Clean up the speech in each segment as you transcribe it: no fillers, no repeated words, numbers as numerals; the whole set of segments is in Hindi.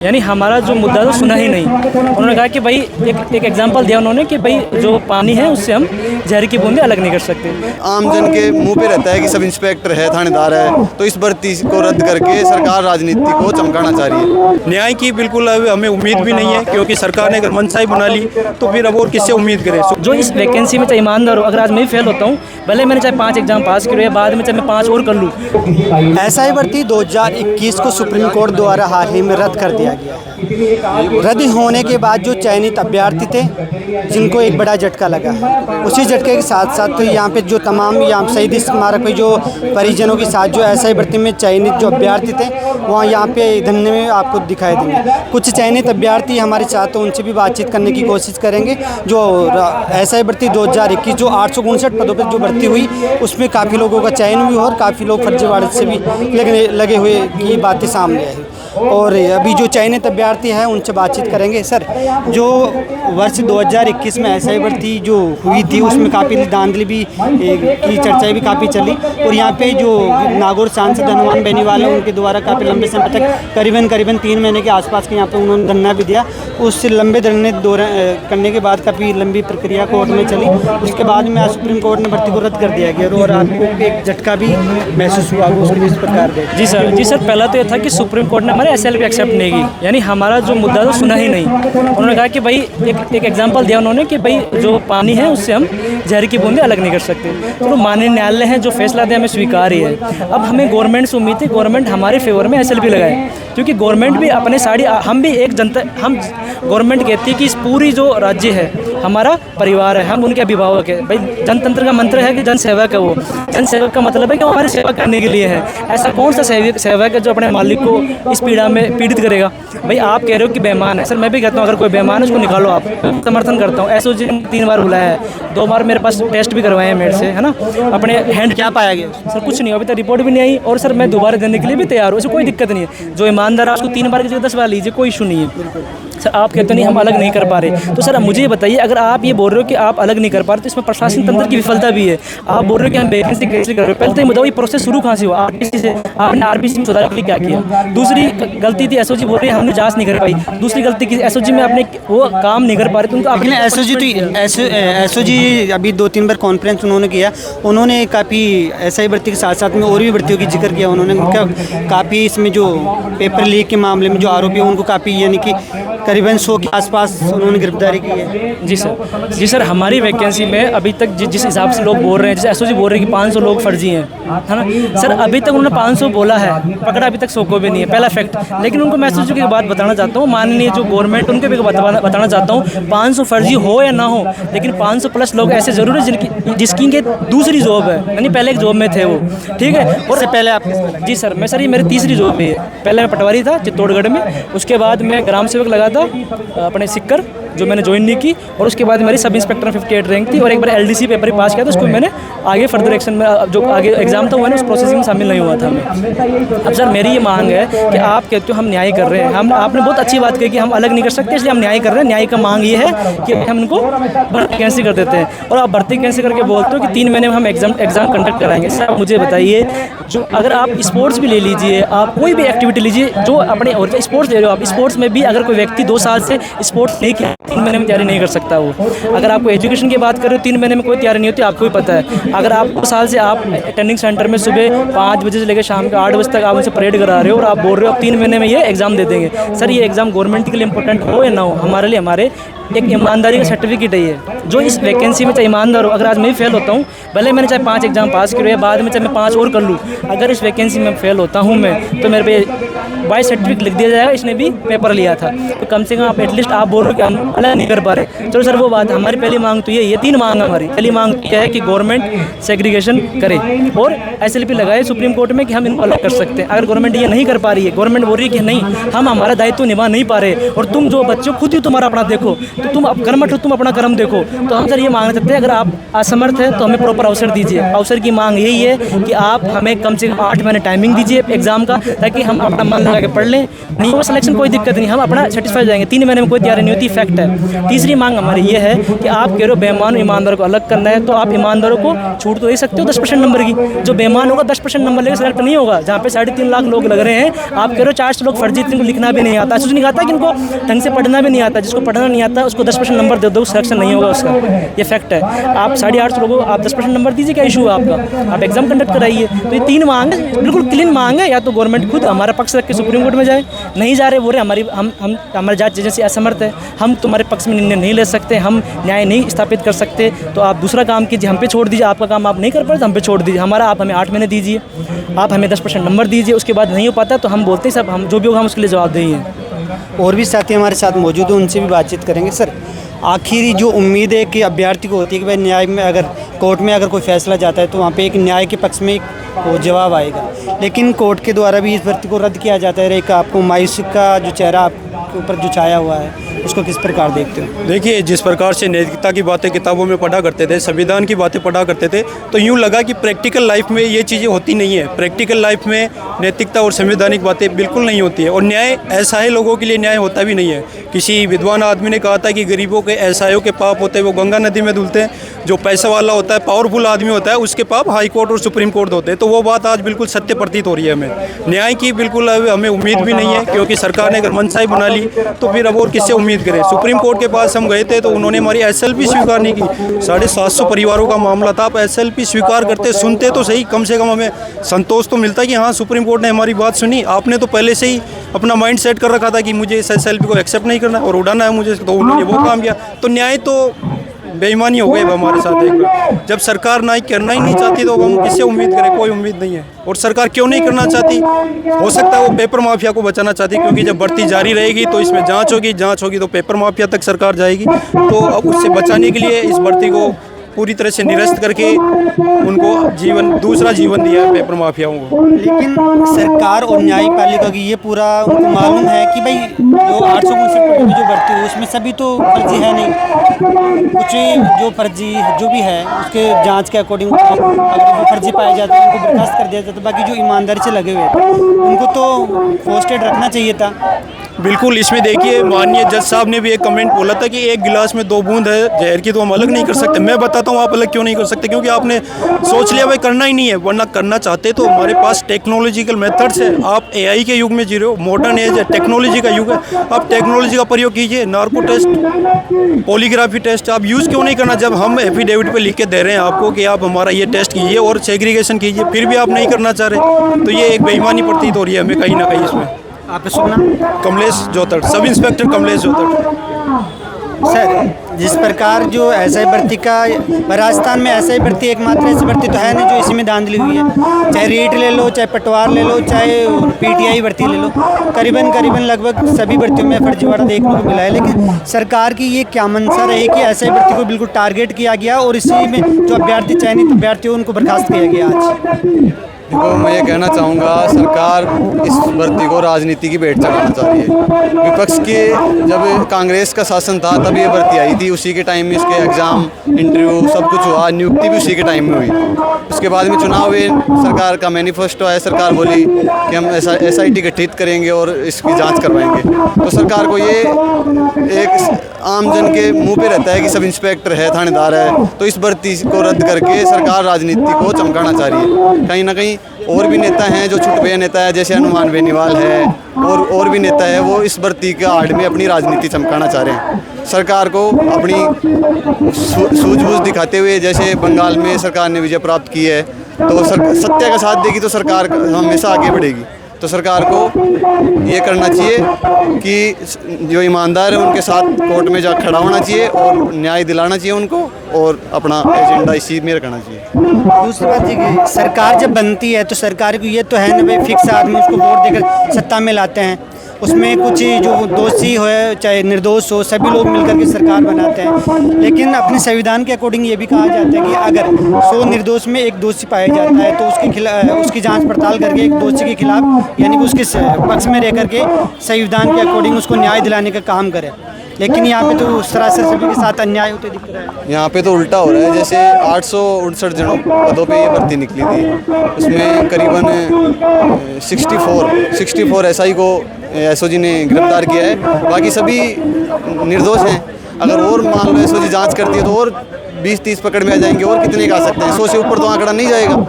यानी हमारा जो मुद्दा तो सुना ही नहीं। उन्होंने कहा कि भाई एक एग्जांपल दिया उन्होंने कि भाई जो पानी है उससे हम जहर की बूंदें अलग नहीं कर सकते। आम जन के मुंह पे रहता है कि सब इंस्पेक्टर है, थानेदार है, तो इस भर्ती को रद्द करके सरकार राजनीति को चमकाना चाह रही है। न्याय की बिल्कुल हमें उम्मीद भी नहीं है, क्योंकि सरकार ने अगर मनसाई बना ली तो फिर अब और किससे उम्मीद करें। जो इस वैकेंसी में चाहे ईमानदार हो, अगर आज मैं फेल होता हूँ, भले मैंने चाहे 5 एग्जाम पास किए या बाद में चाहे मैं 5 और कर लूँ। एसआई भर्ती 2021 को सुप्रीम कोर्ट द्वारा हाल ही में रद्द कर दिया गया है। रद्द होने के बाद जो चयनित अभ्यर्थी थे जिनको एक बड़ा झटका लगा, उसी झटके के साथ साथ तो यहाँ पे जो तमाम यहाँ शहीद स्मारक पे जो परिजनों के साथ जो एसआई भर्ती में चयनित जो अभ्यर्थी थे वहाँ यहाँ पे धरने में आपको दिखाई देंगे। कुछ चयनित अभ्यर्थी हमारे साथ, तो उनसे भी बातचीत करने की कोशिश करेंगे। जो एसआई भर्ती 2021 जो 859 पदों पर जो भर्ती हुई उसमें काफ़ी लोगों का चयन भी हुआ और काफ़ी लोग फर्जीवाड़े से भी लगे हुए की बातें सामने आई। और अभी जो चयनित अभ्यर्थी हैं उनसे बातचीत करेंगे। सर, जो वर्ष 2021 में एसआई भर्ती जो हुई थी उसमें काफ़ी धांधली भी की चर्चाएं भी काफ़ी चली, और यहाँ पे जो नागौर सांसद हनुमान बेनीवाल है उनके द्वारा काफ़ी लंबे समय तक करीबन 3 महीने के आसपास के यहाँ पे उन्होंने धरना भी दिया। उससे लंबे धरने करने के बाद काफ़ी लंबी प्रक्रिया कोर्ट में चली। उसके बाद में आज सुप्रीम कोर्ट ने भर्ती को रद्द कर दिया गया और आपको एक झटका भी महसूस हुआ उसके इस प्रकार से। जी सर, पहला तो यह था कि सुप्रीम कोर्ट ने हमारे एसएलपी एक्सेप्ट नहीं की, यानी हमारा जो मुद्दा तो सुना ही नहीं। उन्होंने कहा कि भाई एक एग्जांपल दिया उन्होंने कि भाई जो पानी है उससे हम जहर की बूंदें अलग नहीं कर सकते। तो माननीय न्यायालय है जो फैसला दिया हमें स्वीकार ही है। अब हमें गवर्नमेंट से उम्मीद थी गवर्नमेंट हमारे फेवर में एसएलपी लगाए, क्योंकि गवर्नमेंट भी अपने साड़ी, हम भी एक जनता, हम गवर्नमेंट कहती है कि इस पूरी जो राज्य है हमारा परिवार है, हम उनके अभिभावक है। भाई जनतंत्र का मंत्र है कि जन सेवक है। वो जन सेवक का मतलब है कि वो हमारी सेवा करने के लिए है। ऐसा कौन सा सेवक है जो अपने मालिक को इस पीड़ा में पीड़ित करेगा। भाई आप कह रहे हो कि बेईमान है, सर मैं भी कहता हूँ अगर कोई बेईमान है उसको निकालो, आप समर्थन करता हूँ। एसओजी 3 बार बुलाया है, 2 बार मेरे पास टेस्ट भी करवाए हैं मेरे से, है ना। अपने हैंड क्या पाया गया? सर कुछ नहीं, अभी तक रिपोर्ट भी नहीं आई, और सर मैं दोबारा देने के लिए भी तैयार हूँ, ऐसे कोई दिक्कत नहीं है। जो ईमानदार है उसको 3 बार की जगह 10 बार लीजिए, कोई इशू नहीं है। सर आप कहते नहीं हम अलग नहीं कर पा रहे, तो सर मुझे ये बताइए, अगर आप ये बोल रहे हो कि आप अलग नहीं कर पा रहे तो इसमें प्रशासन तंत्र की विफलता भी है। आप बोल रहे हो कि हम वैकेंसी कैंसिल कर रहे हो, पहले तो ये बताओ ये प्रोसेस शुरू कहाँ से हुआ, आरबीसी से? आपने आरबीसी में सुधार के लिए क्या किया? दूसरी गलती थी एसओजी बोल रही है हमने जांच नहीं कर पाई। दूसरी गलती की एसओजी में आपने वो काम नहीं कर पा रहे, तो आपने एसओजी अभी 2-3 बार कॉन्फ्रेंस उन्होंने किया, उन्होंने काफ़ी एसआई भर्ती के साथ साथ में और भी भर्तियों की जिक्र किया। उन्होंने काफ़ी इसमें जो पेपर लीक के मामले में जो आरोपी है उनको काफ़ी यानी कि करीबन 100 के आसपास उन्होंने गिरफ्तारी की है। जी सर, हमारी वैकेंसी में अभी तक जिस हिसाब से लोग बोल रहे हैं, जैसे एसओजी बोल रहे हैं कि 500 लोग फर्जी हैं, है ना। सर अभी तक उन्होंने 500 बोला है, पकड़ा अभी तक 100 को भी नहीं है, पहला फैक्ट। लेकिन उनको मैं एसओजी की बात बताना चाहता हूँ, माननीय जो गवर्नमेंट उनके भी बताना चाहता हूँ, 500 फर्जी हो या ना हो, लेकिन 500 प्लस लोग ऐसे जरूर है जिसकी दूसरी जॉब है, यानी पहले एक जॉब में थे वो, ठीक है। और उससे पहले आप? जी सर, मैं सर ये मेरी तीसरी जॉब में है। पहले मैं पटवारी था चित्तौड़गढ़ में, उसके बाद मैं ग्राम सेवक लगा था अपने सिक्कर, जो मैंने ज्वाइन नहीं की, और उसके बाद मेरी सब इंस्पेक्टर 58 रैंक थी, और एक बार एलडीसी पेपर पास किया था, उसको मैंने आगे फर्दर एक्शन में जो आगे एग्जाम था वो मैंने उस प्रोसेसिंग में शामिल नहीं हुआ था मैं। अब सर मेरी ये मांग है कि आप कहते हो हम न्याय कर रहे हैं, आपने बहुत अच्छी बात कही कि हम अलग नहीं कर सकते, इसलिए हम न्याय कर रहे हैं। न्याय का मांग ये है कि हम इनको भर्ती कैंसिल कर देते हैं, और आप भर्ती कैंसिल करके बोलते हो कि 3 महीने में हम एग्जाम कंडक्ट कराएंगे। सर मुझे बताइए, जो अगर आप स्पोर्ट्स भी ले लीजिए, आप कोई भी एक्टिविटी लीजिए, जो अपने और स्पोर्ट्स ले रहे हो आप, स्पोर्ट्स में भी अगर कोई व्यक्ति 2 साल से स्पोर्ट्स नहीं किया 3 महीने में तैयारी नहीं कर सकता वो। अगर आपको एजुकेशन की बात करें 3 महीने में कोई तैयारी नहीं होती, आपको भी पता है। अगर आप 2 साल से आप ट्रेनिंग सेंटर में सुबह 5 बजे से लेकर शाम के 8 बजे तक आप उनसे परेड करा रहे हो, और आप बोल रहे हो अब 3 महीने में ये एग्जाम दे देंगे। सर ये एग्जाम गवर्नमेंट के लिए इंपॉर्टेंट हो या ना हो, हमारे लिए हमारे एक ईमानदारी का सर्टिफिकेट है ये। जो इस वैकेंसी में चाहे ईमानदार हो, अगर आज मैं फेल होता हूँ, भले मैंने चाहे 5 एग्जाम पास किए या बाद में चाहे मैं 5 और कर लूँ, अगर इस वैकेंसी में फेल होता हूँ मैं, तो मेरे पे बाय सर्टिफिकेट लिख दिया जाएगा इसने भी पेपर लिया था। तो कम से कम आप एटलीस्ट आप बोल रहे हो कि हम अलग नहीं कर पा रहे। चलो सर वो बात, हमारी पहली मांग तो ये 3 मांग हमारी। पहली मांग क्या है कि गवर्नमेंट सेग्रीगेशन करे और एसएलपी लगाए सुप्रीम कोर्ट में कि हम इनको अलग कर सकते हैं। अगर गवर्नमेंट ये नहीं कर पा रही है, गवर्नमेंट बोल रही है कि नहीं हम हमारा दायित्व निभा नहीं पा रहे, और तुम जो बच्चों खुद ही तुम्हारा अपना देखो, तो तुम अब कर्मठ हो, तुम अपना कर्म देखो। तो हम सर ये मांगना चाहते हैं, अगर आप असमर्थ हैं तो हमें प्रॉपर अवसर दीजिए। अवसर की मांग यही है कि आप हमें कम से कम 8 महीने टाइमिंग दीजिए एग्जाम का, ताकि हम अपना एग्जाम लगा के पढ़ लें, नहीं हो सिलेक्शन कोई दिक्कत नहीं, हम अपना सेटिस्फाई जाएंगे। 3 महीने में कोई तैयारी नहीं होती, फैक्ट है। तीसरी मांग हमारी ये है कि आप कह रहे हो बेईमान ईमानदार को अलग करना है, तो आप ईमानदारों को छूट तो दे सकते हो 10% नंबर की। जो बेईमान होगा 10% नंबर लेकर सेलेक्ट नहीं होगा। जहाँ पे 3.5 लाख लोग लग रहे हैं, आप कह रहे हो 400 लोग फर्जी, जिनको लिखना भी नहीं आता, कुछ नहीं आता, कि इनको ढंग से पढ़ना भी नहीं आता। जिसको पढ़ना नहीं आता उसको 10% नंबर दे दो, सिलेक्शन नहीं होगा उसका, ये फैक्ट है। आप 850 लोगों आप 10% नंबर दीजिए, क्या इशू है आपका? आप एग्जाम कंडक्ट कराइए। तो ये 3 मांग बिल्कुल क्लीन मांग है। या तो गवर्नमेंट खुद हमारा पक्ष रख के सुप्रीम कोर्ट में जाए, नहीं जा रहे, बोले हमारी जांच एजेंसी असमर्थ है, हम तुम्हारे पक्ष में निर्णय नहीं ले सकते, हम न्याय नहीं स्थापित कर सकते, तो आप दूसरा काम कीजिए, हम पे छोड़ दीजिए। आपका काम आप नहीं कर पाए तो हम पे छोड़ दीजिए। हमारा आप हमें 8 महीने दीजिए, आप हमें 10% नंबर दीजिए। उसके बाद नहीं हो पाता तो हम बोलते हैं सब, हम जो भी होगा हम उसके लिए जवाब देंगे। और भी साथी हमारे साथ मौजूद हैं, उनसे भी बातचीत करेंगे। सर, आखिरी जो उम्मीद है कि अभ्यर्थी को होती है कि भाई न्याय में अगर कोर्ट में अगर कोई फैसला जाता है तो वहाँ पे एक न्याय के पक्ष में वो जवाब आएगा, लेकिन कोर्ट के द्वारा भी इस भर्ती को रद्द किया जाता है। एक आपको मायूसी का जो चेहरा आपके ऊपर जो छाया हुआ है, उसको किस प्रकार देखते हो? देखिए, जिस प्रकार से नैतिकता की बातें किताबों में पढ़ा करते थे, संविधान की बातें पढ़ा करते थे, तो यूँ लगा कि प्रैक्टिकल लाइफ में ये चीज़ें होती नहीं है। प्रैक्टिकल लाइफ में नैतिकता और संवैधानिक बातें बिल्कुल नहीं होती है। और न्याय ऐसा है, लोगों के लिए न्याय होता भी नहीं है। किसी विद्वान आदमी ने कहा था कि गरीबों के ऐसाइयों के पाप होते हैं वो गंगा नदी में धुलते हैं, जो पैसा वाला होता है, पावरफुल आदमी होता है, उसके पाप हाई कोर्ट और सुप्रीम कोर्ट होते हैं। तो वो बात आज बिल्कुल सत्य प्रतीत हो रही है हमें। न्याय की बिल्कुल हमें उम्मीद भी नहीं है, क्योंकि सरकार ने अगर मनसाई बना ली तो फिर अब और किससे उम्मीद करें? सुप्रीम कोर्ट के पास हम गए थे तो उन्होंने हमारी SLP स्वीकार नहीं की। 750 परिवारों का मामला था। आप SLP स्वीकार करते, सुनते तो सही, कम से कम हमें संतोष तो मिलता कि हाँ, सुप्रीम कोर्ट ने हमारी बात सुनी। आपने तो पहले से ही अपना माइंड सेट कर रखा था कि मुझे इस SLP को एक्सेप्ट नहीं करना और उड़ाना है मुझे, तो उन्होंने वो काम किया। तो न्याय तो बेईमानी हो गई हमारे साथ एक बार। जब सरकार न्याय करना ही नहीं चाहती तो हम किससे उम्मीद करें? कोई उम्मीद नहीं है। और सरकार क्यों नहीं करना चाहती? हो सकता है वो पेपर माफिया को बचाना चाहती, क्योंकि जब भर्ती जारी रहेगी तो इसमें जांच होगी तो पेपर माफिया तक सरकार जाएगी। तो अब उससे बचाने के लिए इस भर्ती को पूरी तरह से निरस्त करके उनको दूसरा जीवन दिया है पेपर माफियाओं को। लेकिन सरकार और न्यायपालिका की ये पूरा उनको मालूम है कि भाई जो 859 की जो भर्ती हुई उसमें सभी तो फर्जी है नहीं, कुछ जो फर्जी जो भी है उसके जांच के अकॉर्डिंग अगर वो फर्जी पाए जाते हैं उनको बर्खास्त कर दिया जाता। बाकी जो ईमानदारी से लगे हुए थे उनको तो पोस्टेड रखना चाहिए था। बिल्कुल, इसमें देखिए, माननीय जज साहब ने भी एक कमेंट बोला था कि एक गिलास में 2 बूंद है जहर की, तो हम अलग नहीं कर सकते। मैं बताता हूँ आप अलग क्यों नहीं कर सकते, क्योंकि आपने सोच लिया भाई करना ही नहीं है। वरना करना चाहते तो हमारे पास टेक्नोलॉजिकल मेथड्स है। आप AI के युग में जी रहे हो, मॉडर्न एज है, टेक्नोलॉजी का युग है। आप टेक्नोलॉजी का प्रयोग कीजिए। नार्को टेस्ट, पॉलीग्राफी टेस्ट आप यूज़ क्यों नहीं करना? जब हम एफिडेविट पे लिख के दे रहे हैं आपको कि आप हमारा ये टेस्ट कीजिए और सेग्रीगेशन कीजिए, फिर भी आप नहीं करना चाह रहे, तो ये एक बेईमानी प्रतीत हो रही है हमें कहीं ना कहीं इसमें। आपका शुभ नाम? Kamlesh जोतड़, sub inspector Kamlesh जोतड़। Sir, जिस प्रकार जो SI भर्ती का राजस्थान में SI भर्ती एकमात्र ऐसी भर्ती तो है नहीं जो इसी में धांधली हुई है। चाहे रेट ले लो, चाहे पटवार ले लो, चाहे PTI भर्ती ले लो, करीबन लगभग सभी भर्तियों में फर्जीवाड़ा देखने को मिला है। लेकिन सरकार की ये क्या मंशा रही कि SI भर्ती को बिल्कुल टारगेट किया गया और इसी में जो अभ्यर्थी चयनित अभ्यर्थी हो उनको बर्खास्त किया गया आज? देखो, मैं ये कहना चाहूँगा, सरकार इस भर्ती को राजनीति की भेंट चढ़ाना चाह रही है। विपक्ष के जब कांग्रेस का शासन था तब ये भर्ती आई थी, उसी के टाइम में इसके एग्ज़ाम, इंटरव्यू सब कुछ हुआ, नियुक्ति भी उसी के टाइम में हुई। उसके बाद में चुनाव हुए, सरकार का मैनिफेस्टो आया, सरकार बोली कि हम SIT गठित करेंगे और इसकी जाँच करवाएंगे। तो सरकार को ये एक आम जन के मुंह पे रहता है कि सब इंस्पेक्टर है, थानेदार है, तो इस भर्ती को रद्द करके सरकार राजनीति को चमकाना चाह रही है। कहीं ना कहीं और भी नेता हैं जो छुटभुए नेता है, जैसे हनुमान बेनीवाल है और भी नेता है, वो इस भर्ती के आड़ में अपनी राजनीति चमकाना चाह रहे हैं। सरकार को अपनी सूझबूझ दिखाते हुए, जैसे बंगाल में सरकार ने विजय प्राप्त की है, तो सत्य का साथ देगी तो सरकार हमेशा आगे बढ़ेगी। तो सरकार को ये करना चाहिए कि जो ईमानदार है उनके साथ कोर्ट में जा खड़ा होना चाहिए और न्याय दिलाना चाहिए उनको, और अपना एजेंडा इसी में रखना चाहिए। दूसरी बात ये कि सरकार जब बनती है तो सरकार को ये तो है ना भाई फिक्स आदमी उसको वोट देकर सत्ता में लाते हैं, उसमें कुछ जो दोषी हो चाहे निर्दोष हो सभी लोग मिलकर के सरकार बनाते हैं। लेकिन अपने संविधान के अकॉर्डिंग ये भी कहा जाता है कि अगर 100 निर्दोष में एक दोषी पाया जाता है तो उसके खिलाफ उसकी जांच पड़ताल करके एक दोषी के खिलाफ यानी कि उसके पक्ष में रह करके संविधान के अकॉर्डिंग उसको न्याय दिलाने का काम करे। लेकिन यहाँ पे तो उस तरह से सभी के साथ अन्याय होते दिख रहा है। यहाँ पे तो उल्टा हो रहा है। जैसे 869 जनों पदों पे ये भर्ती निकली थी, उसमें करीबन 64 एसआई को एसओजी ने गिरफ्तार किया है। बाकी सभी निर्दोष हैं। अगर और मान लो एसओजी जांच करती है तो और 20-30 पकड़ में आ जाएंगे। और कितने का आ सकते हैं? 100 से ऊपर तो आंकड़ा नहीं जाएगा।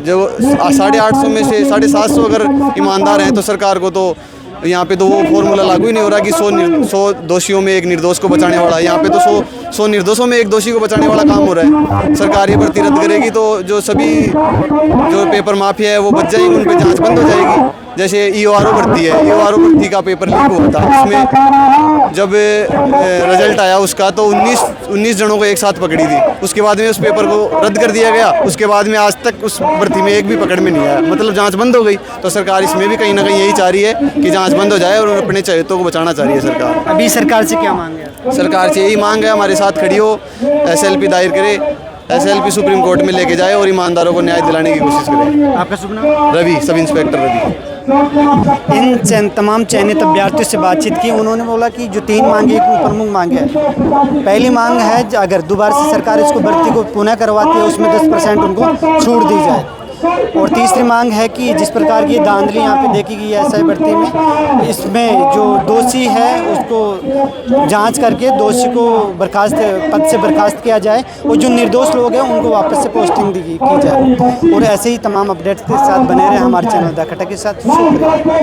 जो 850 में से 750 अगर ईमानदार हैं तो सरकार को तो यहाँ पे तो वो फॉर्मूला लागू ही नहीं हो रहा कि 100 दोषियों में एक निर्दोष को बचाने वाला। यहाँ पे तो 100 निर्दोषों में एक दोषी को बचाने वाला काम हो रहा है। सरकार ये भर्ती रद्द करेगी तो जो सभी जो पेपर माफिया है वो बच जाएंगे, उन पर जांच बंद हो जाएगी। जैसे ईओआरओ भर्ती है, ईओआरओ भर्ती का पेपर लीक हुआ था, उसमें जब रिजल्ट आया उसका तो 19 जनों को एक साथ पकड़ी थी। उसके बाद में उस पेपर को रद्द कर दिया गया। उसके बाद में आज तक उस भर्ती में एक भी पकड़ में नहीं आया, मतलब जांच बंद हो गई। तो सरकार इसमें भी कहीं ना कहीं यही चाह रही है कि जांच बंद हो जाए और अपने चहेतों को बचाना चाह रही है सरकार। अभी सरकार से क्या मांग है? सरकार से यही मांग है हमारे साथ खड़ी हो, एसएलपी दायर करे, एसएलपी सुप्रीम कोर्ट में लेके जाए और ईमानदारों को न्याय दिलाने की कोशिश करे। आपका शुभ नाम? Ravi, sub inspector Ravi. इन तमाम चयनित अभ्यर्थियों से बातचीत की। उन्होंने बोला कि जो 3 मांगे प्रमुख मांगे है। पहली मांग है अगर दोबारा से सरकार इसको भर्ती को पुनः करवाती है उसमें 10% उनको छूट दी जाए। और तीसरी मांग है कि जिस प्रकार की धांधली यहाँ पे देखी गई है एसआई भर्ती में, इसमें जो दोषी है उसको जांच करके दोषी को पद से बर्खास्त किया जाए और जो निर्दोष लोग हैं उनको वापस से पोस्टिंग की जाए। और ऐसे ही तमाम अपडेट्स के साथ बने रहे हमारे चैनल द खटक के साथ। शुक्रिया।